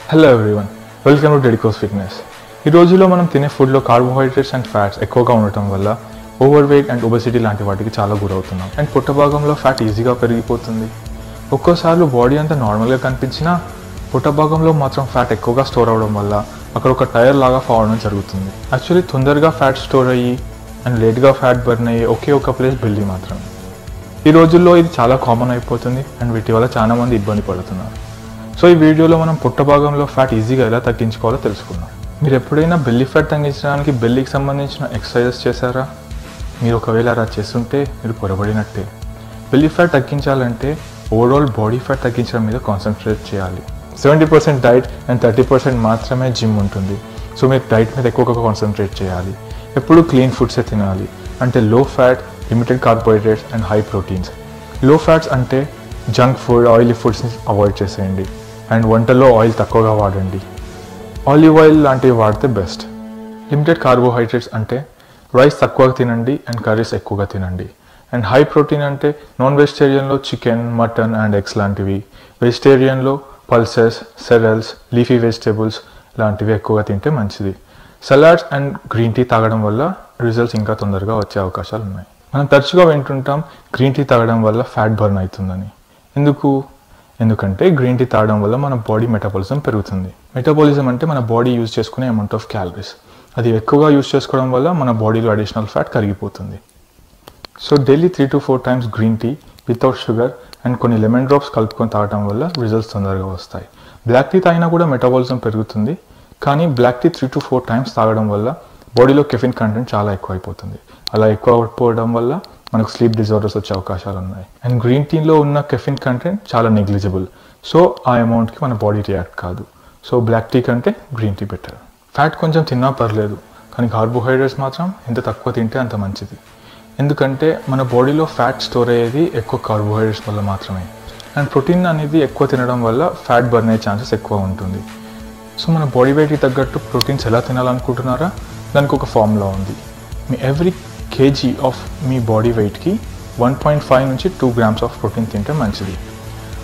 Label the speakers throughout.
Speaker 1: Hello everyone, welcome to Dedicos fitness. ఈ రోజుల్లో మనం తినే ఫుడ్లో కార్బోహైడ్రేట్స్ అండ్ ఫ్యాట్స్ ఎక్కువగా ఉండటం వల్ల ఓవర్ వెయిట్ అండ్ ఒబెసిటీ లాంటి వాటికి చాలా గురవుతున్నాం. అండ్ పొట్ట భాగంలో ఫ్యాట్ ఈజీగా పెరిగిపోతుంది. ఒక్కోసార్లు బాడీ అంతా నార్మల్గా కనిపించినా పొట్ట భాగంలో మాత్రం ఫ్యాట్ ఎక్కువగా స్టోర్ అవడం వల్ల అక్కడ ఒక టైర్ లాగా ఫామ్ అవడం జరుగుతుంది. యాక్చువల్లీ తొందరగా ఫ్యాట్ స్టోర్ అయ్యి అండ్ లేట్గా ఫ్యాట్ బర్న్ అయ్యే ఒకే ఒక ప్లేస్ బెల్లీ మాత్రం. ఈ రోజుల్లో ఇది చాలా కామన్ అయిపోతుంది అండ్ వీటి వల్ల చాలా మంది ఇబ్బంది పడుతున్నారు. సో ఈ వీడియోలో మనం పొట్ట భాగంలో ఫ్యాట్ ఈజీగా ఎలా తగ్గించుకోవాలో తెలుసుకుందాం. మీరు ఎప్పుడైనా బెల్లీ ఫ్యాట్ తగ్గించడానికి బెల్లీకి సంబంధించిన ఎక్సర్సైజెస్ చేశారా? మీరు ఒకవేళ అలా చేస్తుంటే మీరు పొరబడినట్టే. బెల్లీ ఫ్యాట్ తగ్గించాలంటే ఓవరాల్ బాడీ ఫ్యాట్ తగ్గించడం మీద కాన్సన్ట్రేట్ చేయాలి. 70% డైట్ అండ్ 30% మాత్రమే జిమ్ ఉంటుంది. సో మీరు డైట్ మీద ఎక్కువగా కాన్సన్ట్రేట్ చేయాలి. ఎప్పుడు క్లీన్ ఫుడ్సే తినాలి, అంటే low fat, limited carbohydrates and high proteins. Low fats అంటే జంక్ ఫుడ్, ఆయిలీ ఫుడ్స్ని అవాయిడ్ చేసేయండి అండ్ వంటలో ఆయిల్ తక్కువగా వాడండి. ఆలివ్ ఆయిల్ లాంటివి వాడితే బెస్ట్. లిమిటెడ్ కార్బోహైడ్రేట్స్ అంటే రైస్ తక్కువగా తినండి అండ్ కర్రీస్ ఎక్కువగా తినండి. అండ్ హై ప్రోటీన్ అంటే నాన్ వెజిటేరియన్లో చికెన్, మటన్ అండ్ ఎగ్స్ లాంటివి. వెజిటేరియన్లో పల్సెస్, సెరల్స్, లీఫీ వెజిటేబుల్స్ లాంటివి ఎక్కువగా తింటే మంచిది. సలాడ్స్ అండ్ గ్రీన్ టీ తాగడం వల్ల రిజల్ట్స్ ఇంకా తొందరగా వచ్చే అవకాశాలు ఉన్నాయి. మనం తరచుగా వింటుంటాం గ్రీన్ టీ తాగడం వల్ల ఫ్యాట్ బర్న్ అవుతుందని. ఎందుకంటే గ్రీన్ టీ తాగడం వల్ల మన బాడీ మెటబాలిజం పెరుగుతుంది. మెటబాలిజం అంటే మన బాడీ యూజ్ చేసుకునే అమౌంట్ ఆఫ్ క్యాలరీస్. అది ఎక్కువగా యూజ్ చేసుకోవడం వల్ల మన బాడీలో అడిషనల్ ఫ్యాట్ కరిగిపోతుంది. So daily 3 to 4 times green tea without sugar and కొన్ని లెమన్ డ్రాప్స్ కలుపుకొని తాగడం వల్ల రిజల్ట్స్ తొందరగా వస్తాయి. బ్లాక్ టీ తాగినా కూడా మెటబాలిజం పెరుగుతుంది, కానీ బ్లాక్ టీ 3 to 4 times తాగడం వల్ల బాడీలో కెఫిన్ కంటెంట్ చాలా ఎక్కువ అయిపోతుంది. అలా ఎక్కువ అయిపోవడం వల్ల మనకు స్లీప్ డిజార్డర్స్ వచ్చే అవకాశాలు ఉన్నాయి. అండ్ గ్రీన్ టీలో ఉన్న కెఫిన్ కంటెంట్ చాలా నెగ్లిజిబుల్. సో ఆ అమౌంట్కి మన బాడీ రియాక్ట్ కాదు. సో బ్లాక్ టీ కంటే గ్రీన్ టీ బెటర్. ఫ్యాట్ కొంచెం తిన్నా పర్లేదు, కానీ కార్బోహైడ్రేట్స్ మాత్రం ఎంత తక్కువ తింటే అంత మంచిది. ఎందుకంటే మన బాడీలో ఫ్యాట్ స్టోర్ అయ్యేది ఎక్కువ కార్బోహైడ్రేట్స్ వల్ల మాత్రమే. అండ్ ప్రోటీన్ అనేది ఎక్కువ తినడం వల్ల ఫ్యాట్ బర్న్ అయ్యే ఛాన్సెస్ ఎక్కువ ఉంటుంది. సో మన బాడీ వెయిట్కి తగ్గట్టు ప్రోటీన్స్ ఎలా తినాలనుకుంటున్నారా? దానికి ఒక ఫార్ములా ఉంది. మీ ఎవ్రీ kg ఆఫ్ మీ బాడీ వెయిట్కి 1.5 నుంచి 2 grams ఆఫ్ ప్రోటీన్ తింటే మంచిది.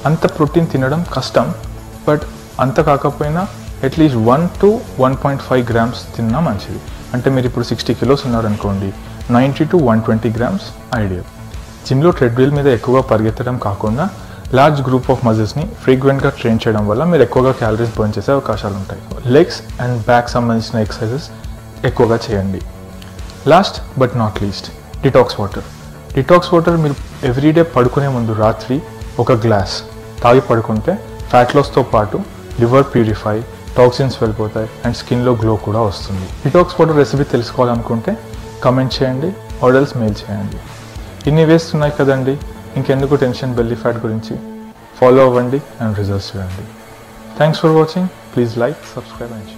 Speaker 1: అంత ప్రోటీన్ తినడం కష్టం, బట్ అంత కాకపోయినా అట్లీస్ట్ 1 to 1.5 grams తిన్నా మంచిది. అంటే మీరు ఇప్పుడు 60 kilos ఉన్నారనుకోండి, 90 to 120 grams ఐడియల్. జిమ్లో ట్రెడ్మిల్ మీద ఎక్కువగా పరిగెత్తడం కాకుండా లార్జ్ గ్రూప్ ఆఫ్ మజిల్స్ని ఫ్రీక్వెంట్గా ట్రైన్ చేయడం వల్ల మీరు ఎక్కువగా క్యాలరీస్ బర్న్ చేసే అవకాశాలు ఉంటాయి. లెగ్స్ అండ్ బ్యాక్ సంబంధించిన ఎక్సర్సైజెస్ ఎక్కువగా చేయండి. Last but not least, detox water. Detox water మీరు ఎవ్రీడే పడుకునే ముందు రాత్రి 1 glass తాగి పడుకుంటే ఫ్యాట్ లాస్తో పాటు లివర్ ప్యూరిఫై, టాక్సిన్స్ వెళ్ళిపోతాయి అండ్ స్కిన్లో గ్లో కూడా వస్తుంది. డిటాక్స్ వాటర్ రెసిపీ తెలుసుకోవాలనుకుంటే కమెంట్ చేయండి, ఆర్డర్స్ మెయిల్ చేయండి. ఇన్ని వేస్ట్ ఉన్నాయి కదండి, ఇంకెందుకు టెన్షన్ బెల్లీ ఫ్యాట్ గురించి. ఫాలో అవ్వండి అండ్ రిజల్ట్స్ చూడండి. Thanks for watching. Please like, subscribe and share.